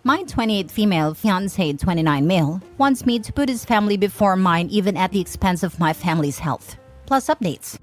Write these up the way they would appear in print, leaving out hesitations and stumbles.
My 28 female, fiancé 29 male, wants me to put his family before mine even at the expense of my family's health. Plus updates.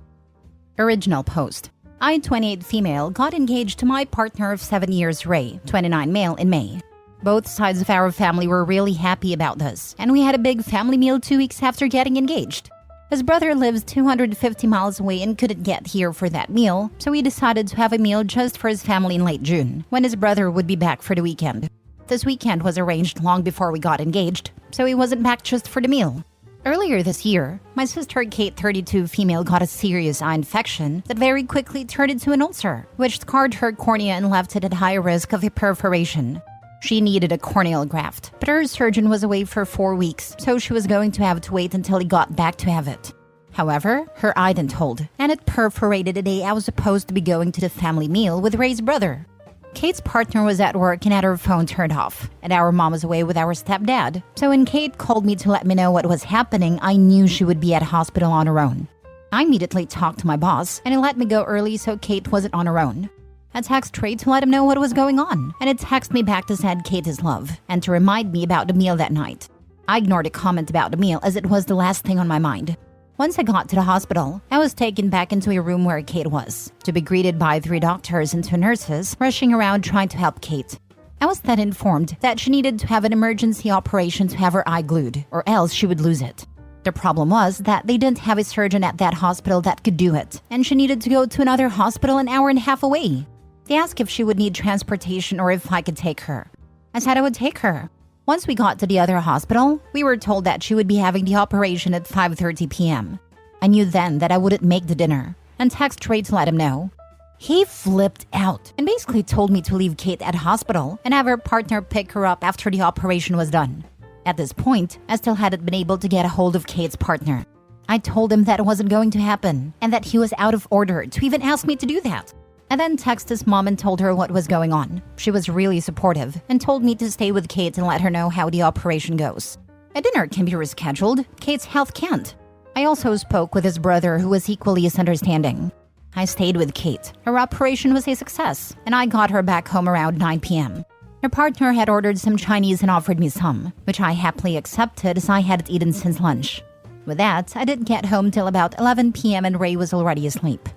Original post. I, 28 female, got engaged to my partner of 7 years, Ray, 29 male, in May. Both sides of our family were really happy about this, and we had a big family meal 2 weeks after getting engaged. His brother lives 250 miles away and couldn't get here for that meal, so we decided to have a meal just for his family in late June, when his brother would be back for the weekend. This weekend was arranged long before we got engaged, so he wasn't back just for the meal. Earlier this year, my sister Kate, 32 female, got a serious eye infection that very quickly turned into an ulcer, which scarred her cornea and left it at high risk of a perforation. She needed a corneal graft, but her surgeon was away for 4 weeks, so she was going to have to wait until he got back to have it. However, her eye didn't hold, and it perforated the day I was supposed to be going to the family meal with Ray's brother. Kate's partner was at work and had her phone turned off, and our mom was away with our stepdad. So when Kate called me to let me know what was happening, I knew she would be at hospital on her own. I immediately talked to my boss, and he let me go early so Kate wasn't on her own. I texted Trey to let him know what was going on, and it texted me back to send Kate his love, and to remind me about the meal that night. I ignored a comment about the meal as it was the last thing on my mind. Once I got to the hospital, I was taken back into a room where Kate was, to be greeted by 3 doctors and 2 nurses rushing around trying to help Kate. I was then informed that she needed to have an emergency operation to have her eye glued, or else she would lose it. The problem was that they didn't have a surgeon at that hospital that could do it, and she needed to go to another hospital an hour and a half away. They asked if she would need transportation or if I could take her. I said I would take her. Once we got to the other hospital, we were told that she would be having the operation at 5:30 p.m. I knew then that I wouldn't make the dinner, and texted Trey to let him know. He flipped out and basically told me to leave Kate at hospital and have her partner pick her up after the operation was done. At this point, I still hadn't been able to get a hold of Kate's partner. I told him that it wasn't going to happen and that he was out of order to even ask me to do that. I then texted his mom and told her what was going on. She was really supportive and told me to stay with Kate and let her know how the operation goes. A dinner can be rescheduled, Kate's health can't. I also spoke with his brother, who was equally as understanding. I stayed with Kate. Her operation was a success, and I got her back home around 9 p.m. Her partner had ordered some Chinese and offered me some, which I happily accepted as I hadn't eaten since lunch. With that, I didn't get home till about 11 p.m. and Ray was already asleep.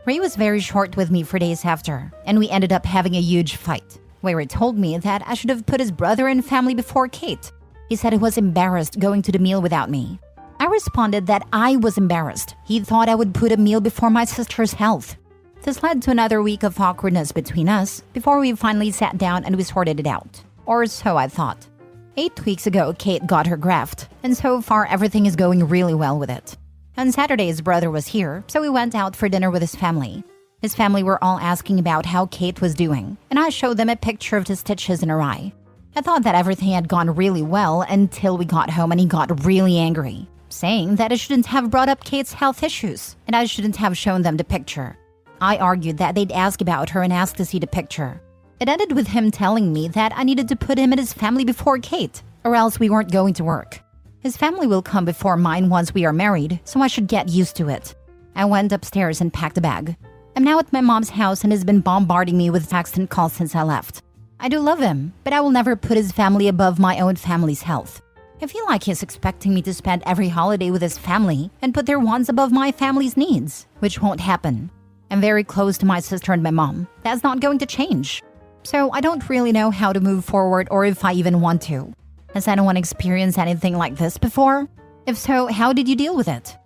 Ray was very short with me for days after, and we ended up having a huge fight, where he told me that I should have put his brother and family before Kate. He said he was embarrassed going to the meal without me. I responded that I was embarrassed. He thought I would put a meal before my sister's health. This led to another week of awkwardness between us before we finally sat down and we sorted it out. Or so I thought. 8 weeks ago, Kate got her graft, and so far everything is going really well with it. On Saturday, his brother was here, so we went out for dinner with his family. His family were all asking about how Kate was doing, and I showed them a picture of the stitches in her eye. I thought that everything had gone really well until we got home and he got really angry, saying that I shouldn't have brought up Kate's health issues and I shouldn't have shown them the picture. I argued that they'd ask about her and ask to see the picture. It ended with him telling me that I needed to put him and his family before Kate, or else we weren't going to work. His family will come before mine once we are married, so I should get used to it. I went upstairs and packed a bag. I'm now at my mom's house and has been bombarding me with texts and calls since I left. I do love him, but I will never put his family above my own family's health. I feel like he's expecting me to spend every holiday with his family and put their wants above my family's needs, which won't happen. I'm very close to my sister and my mom. That's not going to change. So I don't really know how to move forward or if I even want to. Has anyone experienced anything like this before? If so, how did you deal with it?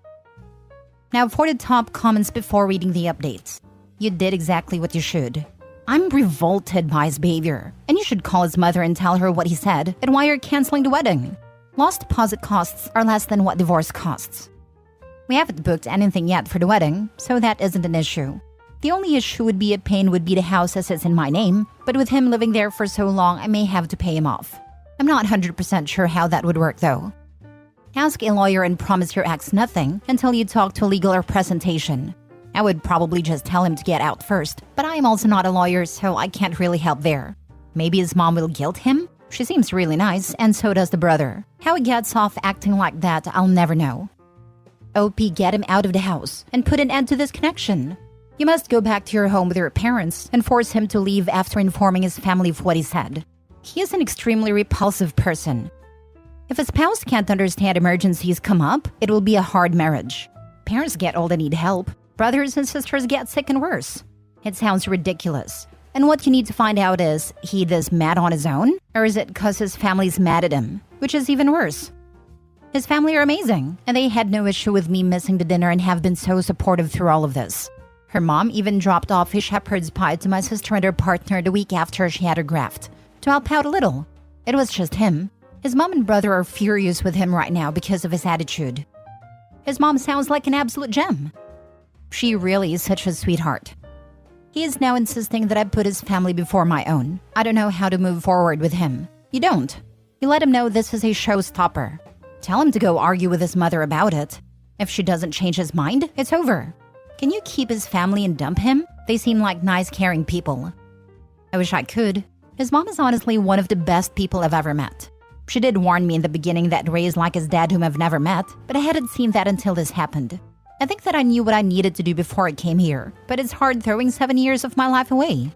Now for the top comments before reading the updates. You did exactly what you should. I'm revolted by his behavior, and you should call his mother and tell her what he said and why you're canceling the wedding. Lost deposit costs are less than what divorce costs. We haven't booked anything yet for the wedding, so that isn't an issue. The only issue would be a pain would be the house as it's in my name, but with him living there for so long, I may have to pay him off. I'm not 100% sure how that would work though. Ask a lawyer and promise your ex nothing until you talk to a legal representation. I would probably just tell him to get out first, but I am also not a lawyer, so I can't really help there. Maybe his mom will guilt him? She seems really nice, and so does the brother. How he gets off acting like that, I'll never know. OP, get him out of the house and put an end to this connection. You must go back to your home with your parents and force him to leave after informing his family of what he said. He is an extremely repulsive person. If a spouse can't understand emergencies come up, it will be a hard marriage. Parents get old and need help. Brothers and sisters get sick and worse. It sounds ridiculous. And what you need to find out is, he this mad on his own? Or is it because his family's mad at him? Which is even worse. His family are amazing, and they had no issue with me missing the dinner and have been so supportive through all of this. Her mom even dropped off a shepherd's pie to my sister and her partner the week after she had her graft, to help out a little. It was just him. His mom and brother are furious with him right now because of his attitude. His mom sounds like an absolute gem. She really is such a sweetheart. He is now insisting that I put his family before my own. I don't know how to move forward with him. You don't. You let him know this is a showstopper. Tell him to go argue with his mother about it. If she doesn't change his mind, it's over. Can you keep his family and dump him? They seem like nice, caring people. I wish I could. His mom is honestly one of the best people I've ever met. She did warn me in the beginning that Ray is like his dad whom I've never met, but I hadn't seen that until this happened. I think that I knew what I needed to do before I came here, but it's hard throwing 7 years of my life away.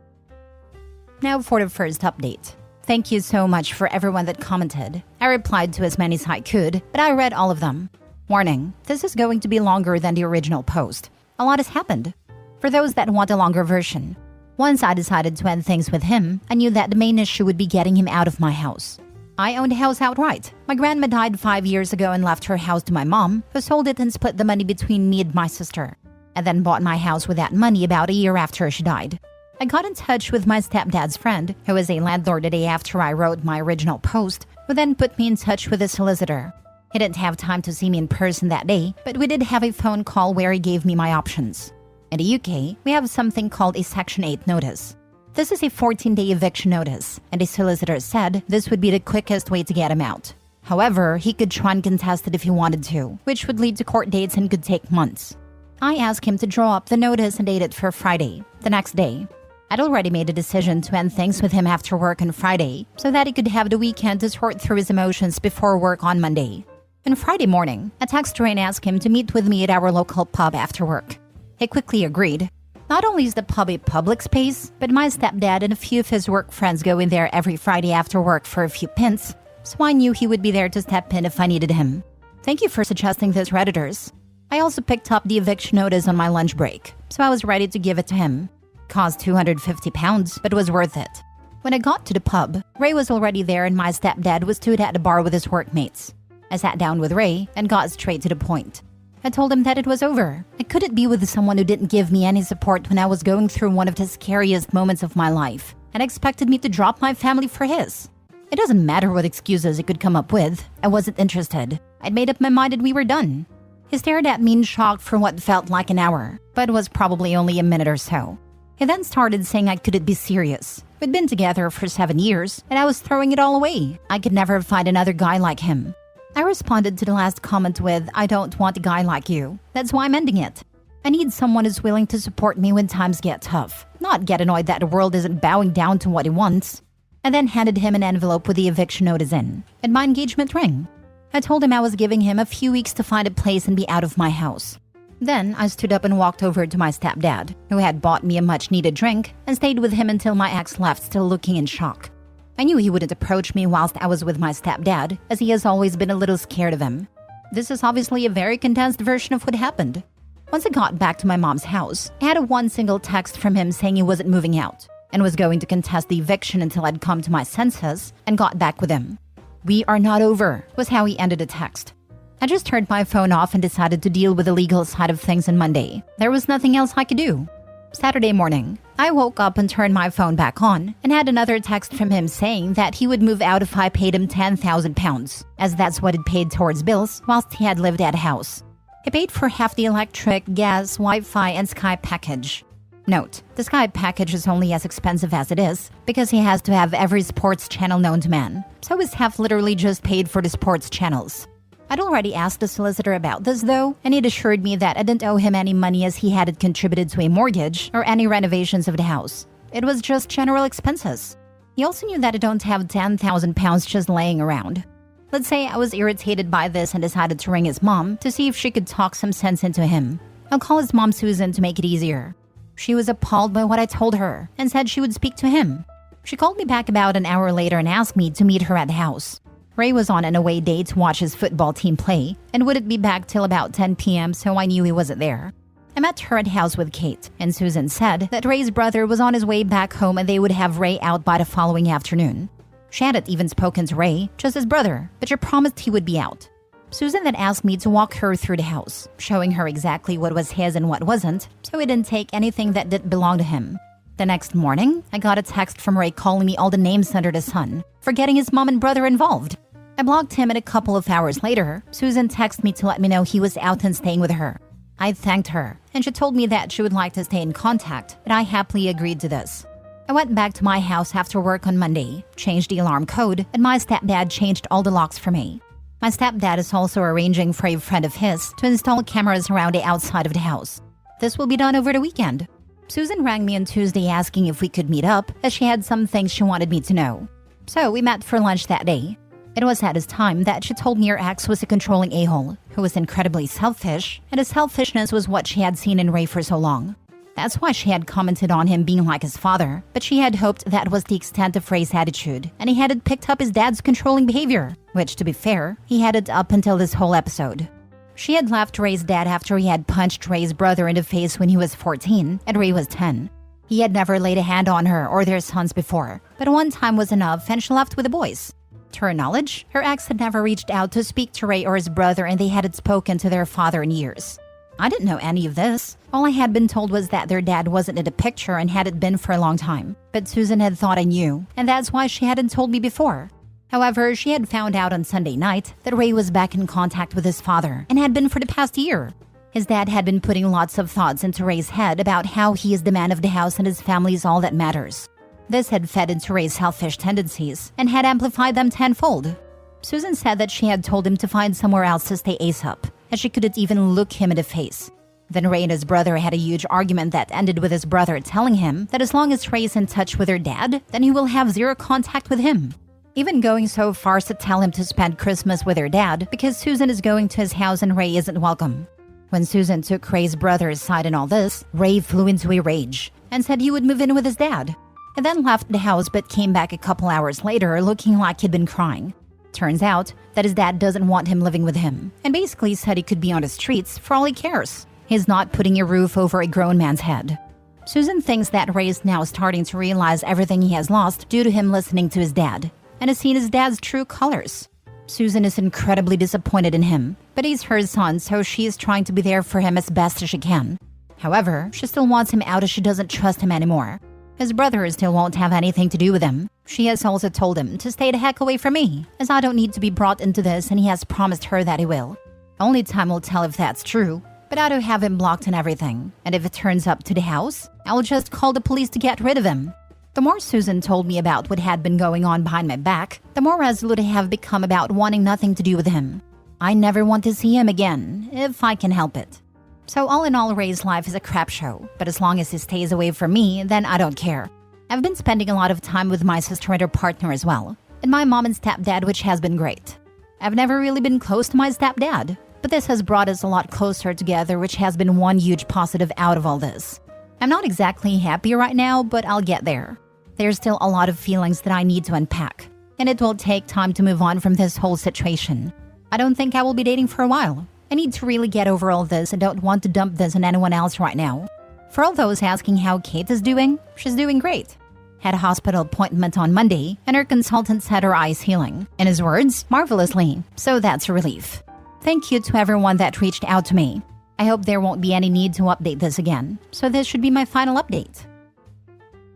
Now for the first update. Thank you so much for everyone that commented. I replied to as many as I could, but I read all of them. Warning, this is going to be longer than the original post. A lot has happened. For those that want a longer version, once I decided to end things with him, I knew that the main issue would be getting him out of my house. I owned a house outright. My grandma died 5 years ago and left her house to my mom, who sold it and split the money between me and my sister. I then bought my house with that money about a year after she died. I got in touch with my stepdad's friend, who was a landlord the day after I wrote my original post, who then put me in touch with a solicitor. He didn't have time to see me in person that day, but we did have a phone call where he gave me my options. In the UK, we have something called a Section 8 notice. This is a 14-day eviction notice, and the solicitor said this would be the quickest way to get him out. However, he could try and contest it if he wanted to, which would lead to court dates and could take months. I asked him to draw up the notice and date it for Friday, the next day. I'd already made a decision to end things with him after work on Friday, so that he could have the weekend to sort through his emotions before work on Monday. On Friday morning, I texted Ray and asked him to meet with me at our local pub after work. He quickly agreed. Not only is the pub a public space, but my stepdad and a few of his work friends go in there every Friday after work for a few pints, so I knew he would be there to step in if I needed him. Thank you for suggesting this, Redditors. I also picked up the eviction notice on my lunch break, so I was ready to give it to him. Cost £250, but was worth it. When I got to the pub, Ray was already there and my stepdad was stood at the bar with his workmates. I sat down with Ray and got straight to the point. I told him that it was over. I couldn't be with someone who didn't give me any support when I was going through one of the scariest moments of my life and expected me to drop my family for his. It doesn't matter what excuses he could come up with. I wasn't interested. I'd made up my mind and we were done. He stared at me in shock for what felt like an hour, but was probably only a minute or so. He then started saying I couldn't be serious. We'd been together for 7 years, and I was throwing it all away. I could never find another guy like him. I responded to the last comment with, I don't want a guy like you. That's why I'm ending it. I need someone who's willing to support me when times get tough, not get annoyed that the world isn't bowing down to what he wants. I then handed him an envelope with the eviction notice in, and my engagement ring. I told him I was giving him a few weeks to find a place and be out of my house. Then I stood up and walked over to my stepdad, who had bought me a much-needed drink, and stayed with him until my ex left, still looking in shock. I knew he wouldn't approach me whilst I was with my stepdad, as he has always been a little scared of him. This is obviously a very condensed version of what happened. Once I got back to my mom's house, I had one single text from him saying he wasn't moving out, and was going to contest the eviction until I'd come to my senses, and got back with him. "We are not over," was how he ended the text. I just turned my phone off and decided to deal with the legal side of things on Monday. There was nothing else I could do. Saturday morning, I woke up and turned my phone back on and had another text from him saying that he would move out if I paid him £10,000, as that's what he'd paid towards bills whilst he had lived at a house. He paid for half the electric, gas, Wi-Fi, and Sky package. Note, the Sky package is only as expensive as it is because he has to have every sports channel known to man, so his half literally just paid for the sports channels. I'd already asked the solicitor about this though, and he'd assured me that I didn't owe him any money as he hadn't contributed to a mortgage or any renovations of the house. It was just general expenses. He also knew that I don't have £10,000 just laying around. Let's say I was irritated by this and decided to ring his mom to see if she could talk some sense into him. I'll call his mom Susan to make it easier. She was appalled by what I told her and said she would speak to him. She called me back about an hour later and asked me to meet her at the house. Ray was on an away day to watch his football team play and wouldn't be back till about 10 p.m., so I knew he wasn't there. I met her at the house with Kate, and Susan said that Ray's brother was on his way back home and they would have Ray out by the following afternoon. She hadn't even spoken to Ray, just his brother, but she promised he would be out. Susan then asked me to walk her through the house, showing her exactly what was his and what wasn't, so he didn't take anything that didn't belong to him. The next morning, I got a text from Ray calling me all the names under the sun, for getting his mom and brother involved. I blocked him, and a couple of hours later, Susan texted me to let me know he was out and staying with her. I thanked her, and she told me that she would like to stay in contact, and I happily agreed to this. I went back to my house after work on Monday, changed the alarm code, and my stepdad changed all the locks for me. My stepdad is also arranging for a friend of his to install cameras around the outside of the house. This will be done over the weekend. Susan rang me on Tuesday asking if we could meet up, as she had some things she wanted me to know. So we met for lunch that day. It was at this time that she told me her ex was a controlling a-hole, who was incredibly selfish, and his selfishness was what she had seen in Ray for so long. That's why she had commented on him being like his father, but she had hoped that was the extent of Ray's attitude, and he hadn't picked up his dad's controlling behavior, which, to be fair, he hadn't up until this whole episode. She had left Ray's dad after he had punched Ray's brother in the face when he was 14, and Ray was 10. He had never laid a hand on her or their sons before, but one time was enough and she left with the boys. To her knowledge, her ex had never reached out to speak to Ray or his brother, and they hadn't spoken to their father in years. I didn't know any of this. All I had been told was that their dad wasn't in the picture and hadn't been for a long time. But Susan had thought I knew, and that's why she hadn't told me before. However, she had found out on Sunday night that Ray was back in contact with his father and had been for the past year. His dad had been putting lots of thoughts into Ray's head about how he is the man of the house and his family is all that matters. This had fed into Ray's selfish tendencies and had amplified them tenfold. Susan said that she had told him to find somewhere else to stay ASAP, as she couldn't even look him in the face. Then Ray and his brother had a huge argument that ended with his brother telling him that as long as Ray is in touch with her dad, then he will have zero contact with him. Even going so far as to tell him to spend Christmas with her dad because Susan is going to his house and Ray isn't welcome. When Susan took Ray's brother's side in all this, Ray flew into a rage and said he would move in with his dad. He then left the house but came back a couple hours later looking like he'd been crying. Turns out that his dad doesn't want him living with him and basically said he could be on the streets for all he cares. He's not putting a roof over a grown man's head. Susan thinks that Ray is now starting to realize everything he has lost due to him listening to his dad and has seen his dad's true colors. Susan is incredibly disappointed in him, but he's her son, so she is trying to be there for him as best as she can. However, she still wants him out as she doesn't trust him anymore. His brother still won't have anything to do with him. She has also told him to stay the heck away from me, as I don't need to be brought into this, and he has promised her that he will. Only time will tell if that's true, but I do have him blocked and everything, and if it turns up to the house, I'll just call the police to get rid of him. The more Susan told me about what had been going on behind my back, the more resolute I have become about wanting nothing to do with him. I never want to see him again, if I can help it. So all in all, Ray's life is a crap show, but as long as he stays away from me, then I don't care. I've been spending a lot of time with my sister and her partner as well, and my mom and stepdad, which has been great. I've never really been close to my stepdad, but this has brought us a lot closer together, which has been one huge positive out of all this. I'm not exactly happy right now, but I'll get there. There's still a lot of feelings that I need to unpack, and it will take time to move on from this whole situation. I don't think I will be dating for a while. I need to really get over all this and don't want to dump this on anyone else right now. For all those asking how Kate is doing, she's doing great. Had a hospital appointment on Monday, and her consultant said her eye's healing. In his words, marvelously, so that's a relief. Thank you to everyone that reached out to me. I hope there won't be any need to update this again, so this should be my final update.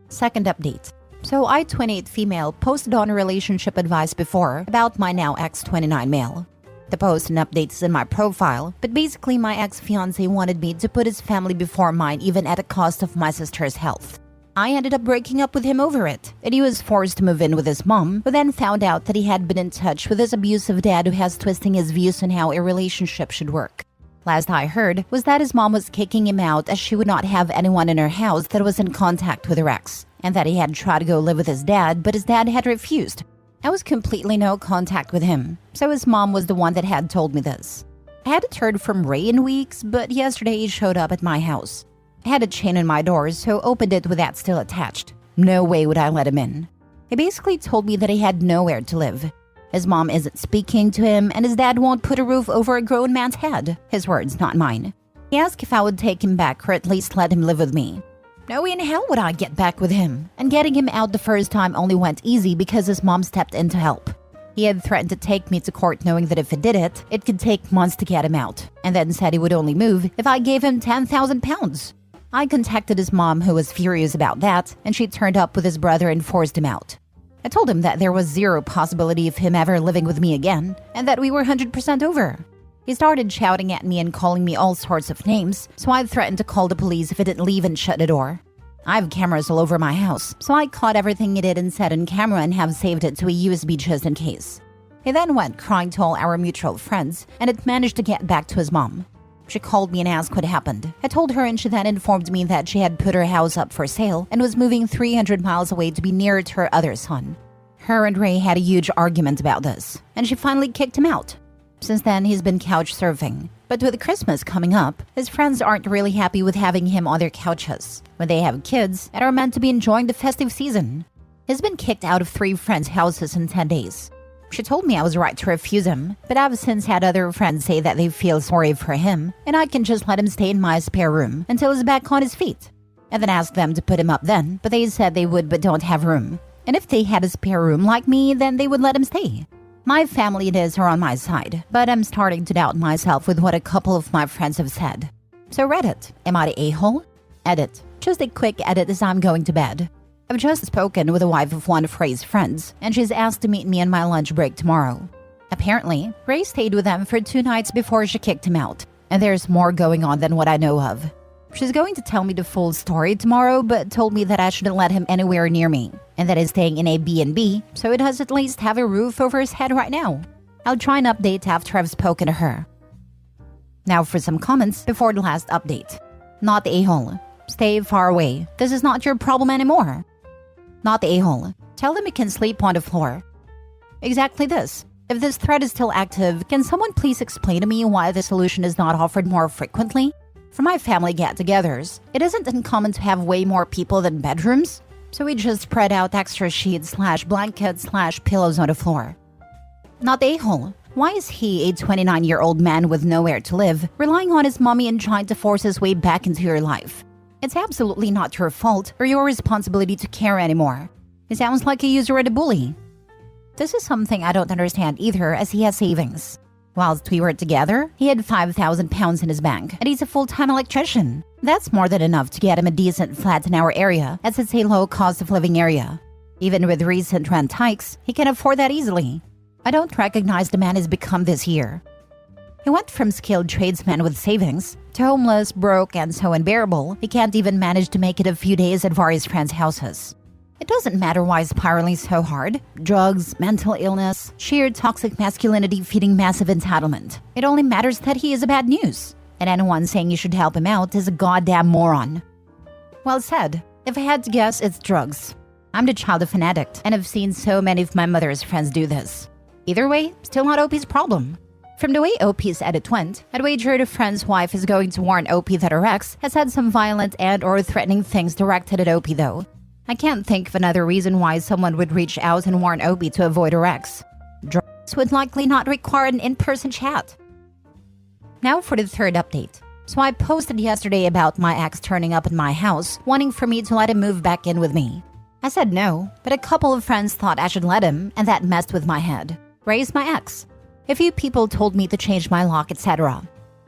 Second update. So I, 28 female, posted on a relationship advice before about my now ex, 29 male. The post and updates in my profile, but basically my ex-fiancé wanted me to put his family before mine even at the cost of my sister's health. I ended up breaking up with him over it, and he was forced to move in with his mom, but then found out that he had been in touch with his abusive dad who has twisting his views on how a relationship should work. Last I heard was that his mom was kicking him out as she would not have anyone in her house that was in contact with her ex, and that he had tried to go live with his dad, but his dad had refused. I was completely no contact with him, so his mom was the one that had told me this. I hadn't heard from Ray in weeks, but yesterday he showed up at my house. I had a chain on my door, so opened it with that still attached. No way would I let him in. He basically told me that he had nowhere to live. His mom isn't speaking to him, and his dad won't put a roof over a grown man's head. His words, not mine. He asked if I would take him back or at least let him live with me. No way in hell would I get back with him. And getting him out the first time only went easy because his mom stepped in to help. He had threatened to take me to court knowing that if he did it, it could take months to get him out. And then said he would only move if I gave him 10,000 pounds. I contacted his mom, who was furious about that, and she turned up with his brother and forced him out. I told him that there was zero possibility of him ever living with me again, and that we were 100% over. He started shouting at me and calling me all sorts of names, so I threatened to call the police if he didn't leave and shut the door. I have cameras all over my house, so I caught everything he did and said on camera and have saved it to a USB just in case. He then went crying to all our mutual friends, and it managed to get back to his mom. She called me and asked what happened. I told her, and she then informed me that she had put her house up for sale and was moving 300 miles away to be nearer to her other son. Her and Ray had a huge argument about this, and she finally kicked him out. Since then, he's been couch surfing. But with Christmas coming up, his friends aren't really happy with having him on their couches when they have kids and are meant to be enjoying the festive season. He's been kicked out of 3 friends' houses in 10 days. She told me I was right to refuse him, but I've since had other friends say that they feel sorry for him and I can just let him stay in my spare room until he's back on his feet. I then asked them to put him up then, but they said they would but don't have room. And if they had a spare room like me, then they would let him stay. My family and his are on my side, but I'm starting to doubt myself with what a couple of my friends have said. So Reddit, am I the a-hole? Edit. Just a quick edit as I'm going to bed. I've just spoken with the wife of one of Ray's friends, and she's asked to meet me on my lunch break tomorrow. Apparently, Ray stayed with them for 2 nights before she kicked him out, and there's more going on than what I know of. She's going to tell me the full story tomorrow, but told me that I shouldn't let him anywhere near me, and that he's staying in a B&B, so he does at least have a roof over his head right now. I'll try an update after I've spoken to her. Now for some comments before the last update. Not the a-hole. Stay far away. This is not your problem anymore. Not the a-hole. Tell them he can sleep on the floor. Exactly this. If this thread is still active, can someone please explain to me why the solution is not offered more frequently? For my family get-togethers, it isn't uncommon to have way more people than bedrooms, so we just spread out extra sheets/blankets/pillows on the floor. Not the a-hole. Why is he, a 29-year-old man with nowhere to live, relying on his mommy and trying to force his way back into your life? It's absolutely not your fault or your responsibility to care anymore. He sounds like a user and a bully. This is something I don't understand either, as he has savings. Whilst we were together, he had 5,000 pounds in his bank, and he's a full-time electrician. That's more than enough to get him a decent flat in our area, as it's a low cost of living area. Even with recent rent hikes, he can afford that easily. I don't recognize the man he's become this year. He went from skilled tradesman with savings to homeless, broke, and so unbearable he can't even manage to make it a few days at various friends' houses. It doesn't matter why he's spiraling so hard. Drugs, mental illness, sheer toxic masculinity feeding massive entitlement. It only matters that he is a bad news. And anyone saying you should help him out is a goddamn moron. Well said. If I had to guess, it's drugs. I'm the child of an addict, and I've seen so many of my mother's friends do this. Either way, still not OP's problem. From the way OP's edit went, I'd wager a friend's wife is going to warn OP that her ex has had some violent and or threatening things directed at OP though. I can't think of another reason why someone would reach out and warn OP to avoid her ex. Drugs would likely not require an in-person chat. Now for the third update. So I posted yesterday about my ex turning up at my house, wanting for me to let him move back in with me. I said no, but a couple of friends thought I should let him, and that messed with my head. Ray's my ex. A few people told me to change my lock, etc.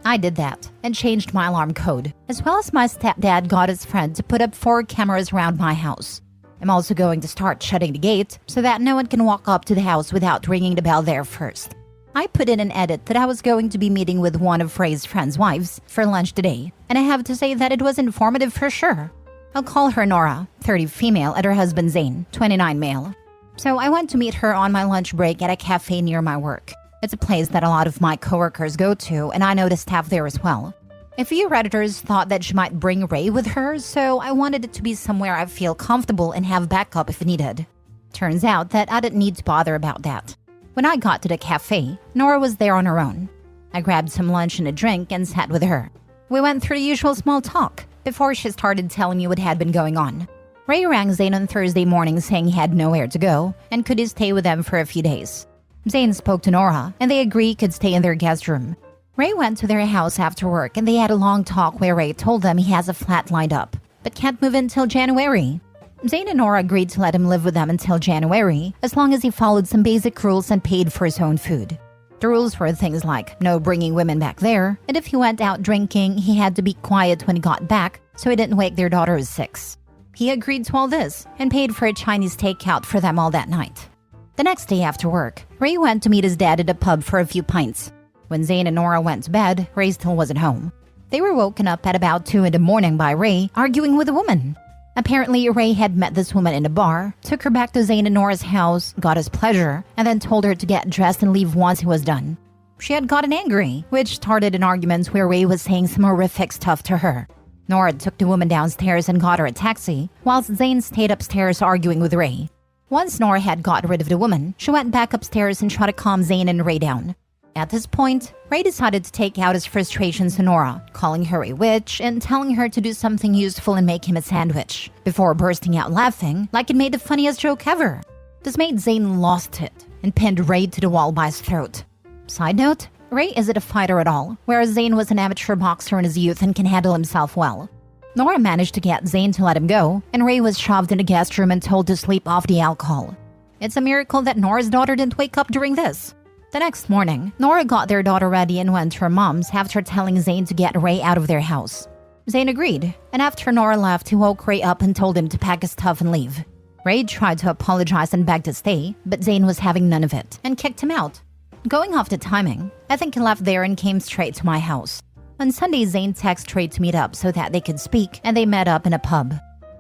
I did that, and changed my alarm code, as well as my stepdad got his friend to put up 4 cameras around my house. I'm also going to start shutting the gate, so that no one can walk up to the house without ringing the bell there first. I put in an edit that I was going to be meeting with one of Ray's friends' wives for lunch today, and I have to say that it was informative for sure. I'll call her Nora, 30 female, and her husband Zane, 29 male. So I went to meet her on my lunch break at a cafe near my work. It's a place that a lot of my coworkers go to, and I know the staff there as well. A few Redditors thought that she might bring Ray with her, so I wanted it to be somewhere I feel comfortable and have backup if needed. Turns out that I didn't need to bother about that. When I got to the cafe, Nora was there on her own. I grabbed some lunch and a drink and sat with her. We went through the usual small talk. before she started telling me what had been going on. Ray rang Zayn on Thursday morning saying he had nowhere to go and could he stay with them for a few days. Zayn spoke to Nora and they agreed he could stay in their guest room. Ray went to their house after work and they had a long talk where Ray told them he has a flat lined up, but can't move in until January. Zayn and Nora agreed to let him live with them until January, as long as he followed some basic rules and paid for his own food. The rules were things like no bringing women back there, and if he went out drinking, he had to be quiet when he got back so he didn't wake their daughter who's 6. He agreed to all this and paid for a Chinese takeout for them all that night. The next day after work, Ray went to meet his dad at a pub for a few pints. When Zayn and Nora went to bed, Ray still wasn't home. They were woken up at about 2 in the morning by Ray arguing with a woman. Apparently, Ray had met this woman in a bar, took her back to Zayn and Nora's house, got his pleasure, and then told her to get dressed and leave once he was done. She had gotten angry, which started an argument where Ray was saying some horrific stuff to her. Nora took the woman downstairs and got her a taxi, whilst Zayn stayed upstairs arguing with Ray. Once Nora had got rid of the woman, she went back upstairs and tried to calm Zayn and Ray down. At this point, Ray decided to take out his frustrations on Nora, calling her a witch and telling her to do something useful and make him a sandwich, before bursting out laughing like it made the funniest joke ever. This made Zayn lost it and pinned Ray to the wall by his throat. Side note, Ray isn't a fighter at all, whereas Zayn was an amateur boxer in his youth and can handle himself well. Nora managed to get Zayn to let him go, and Ray was shoved in the guest room and told to sleep off the alcohol. It's a miracle that Nora's daughter didn't wake up during this. The next morning, Nora got their daughter ready and went to her mom's after telling Zayn to get Ray out of their house. Zayn agreed, and after Nora left, he woke Ray up and told him to pack his stuff and leave. Ray tried to apologize and beg to stay, but Zayn was having none of it and kicked him out. Going off the timing, I think he left there and came straight to my house. On Sunday, Zayn texted Ray to meet up so that they could speak, and they met up in a pub.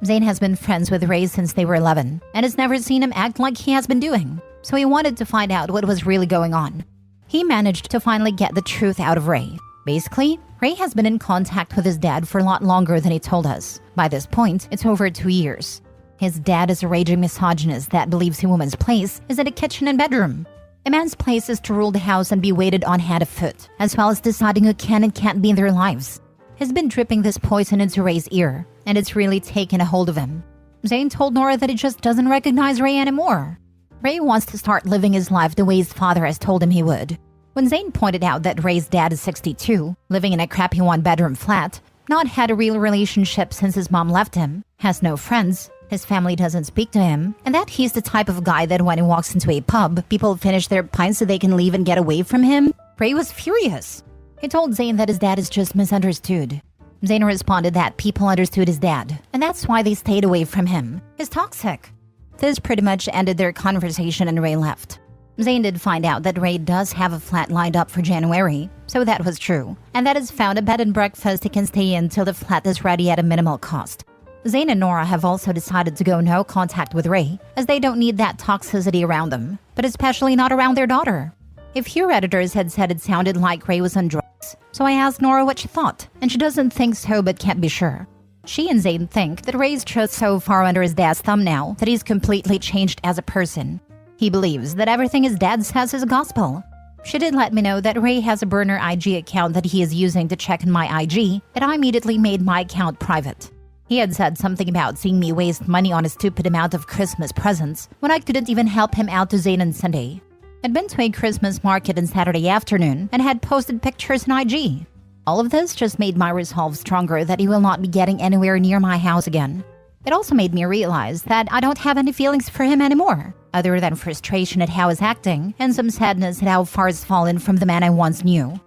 Zayn has been friends with Ray since they were 11 and has never seen him act like he has been doing. So he wanted to find out what was really going on. He managed to finally get the truth out of Ray. Basically, Ray has been in contact with his dad for a lot longer than he told us. By this point, it's over 2 years. His dad is a raging misogynist that believes a woman's place is in the kitchen and bedroom. A man's place is to rule the house and be waited on hand and foot, as well as deciding who can and can't be in their lives. He's been dripping this poison into Ray's ear, and it's really taken a hold of him. Zayn told Nora that he just doesn't recognize Ray anymore. Ray wants to start living his life the way his father has told him he would. When Zayn pointed out that Ray's dad is 62, living in a crappy one-bedroom flat, not had a real relationship since his mom left him, has no friends, his family doesn't speak to him, and that he's the type of guy that when he walks into a pub, people finish their pints so they can leave and get away from him, Ray was furious. He told Zayn that his dad is just misunderstood. Zayn responded that people understood his dad, and that's why they stayed away from him. He's toxic. This pretty much ended their conversation and Ray left. Zayn did find out that Ray does have a flat lined up for January, so that was true, and that is found a bed and breakfast he can stay in till the flat is ready at a minimal cost. Zayn and Nora have also decided to go no contact with Ray, as they don't need that toxicity around them, but especially not around their daughter. A few Redditors had said it sounded like Ray was on drugs, so I asked Nora what she thought, and she doesn't think so but can't be sure. She and Zayn think that Ray's just so far under his dad's thumb now that he's completely changed as a person. He believes that everything his dad says is gospel. She did let me know that Ray has a burner IG account that he is using to check in my IG, and I immediately made my account private. He had said something about seeing me waste money on a stupid amount of Christmas presents when I couldn't even help him out to Zayn on Sunday. I'd been to a Christmas market on Saturday afternoon and had posted pictures on IG. All of this just made my resolve stronger that he will not be getting anywhere near my house again. It also made me realize that I don't have any feelings for him anymore, other than frustration at how he's acting and some sadness at how far he's fallen from the man I once knew.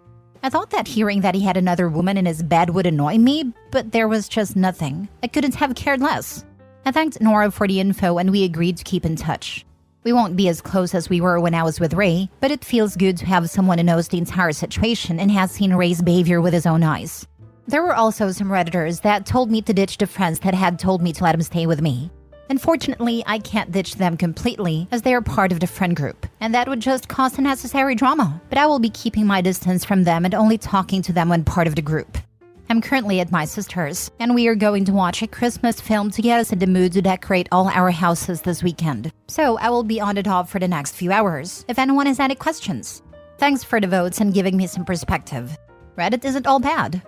I thought that hearing that he had another woman in his bed would annoy me, but there was just nothing. I couldn't have cared less. I thanked Nora for the info and we agreed to keep in touch. We won't be as close as we were when I was with Ray, but it feels good to have someone who knows the entire situation and has seen Ray's behavior with his own eyes. There were also some Redditors that told me to ditch the friends that had told me to let him stay with me. Unfortunately, I can't ditch them completely as they are part of the friend group, and that would just cause unnecessary drama. But I will be keeping my distance from them and only talking to them when part of the group. I'm currently at my sister's, and we are going to watch a Christmas film to get us in the mood to decorate all our houses this weekend. So I will be on it off for the next few hours, if anyone has any questions. Thanks for the votes and giving me some perspective. Reddit isn't all bad.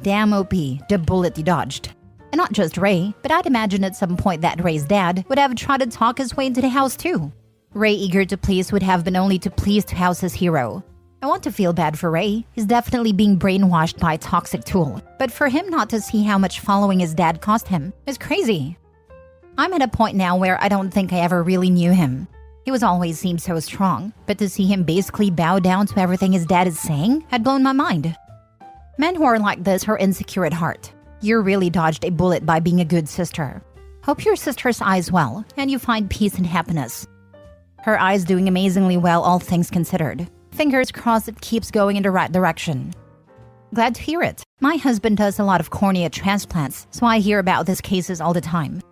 Damn OP, the bullet you dodged. And not just Ray, but I'd imagine at some point that Ray's dad would have tried to talk his way into the house too. Ray, eager to please, would have been only too pleased to house his hero. I want to feel bad for Ray. He's definitely being brainwashed by a toxic tool. But for him not to see how much following his dad cost him is crazy. I'm at a point now where I don't think I ever really knew him. He was always seemed so strong, but to see him basically bow down to everything his dad is saying had blown my mind. Men who are like this are insecure at heart. You really dodged a bullet by being a good sister. Hope your sister's eyes well, and you find peace and happiness. Her eyes doing amazingly well, all things considered. Fingers crossed it keeps going in the right direction. Glad to hear it. My husband does a lot of cornea transplants, so I hear about these cases all the time.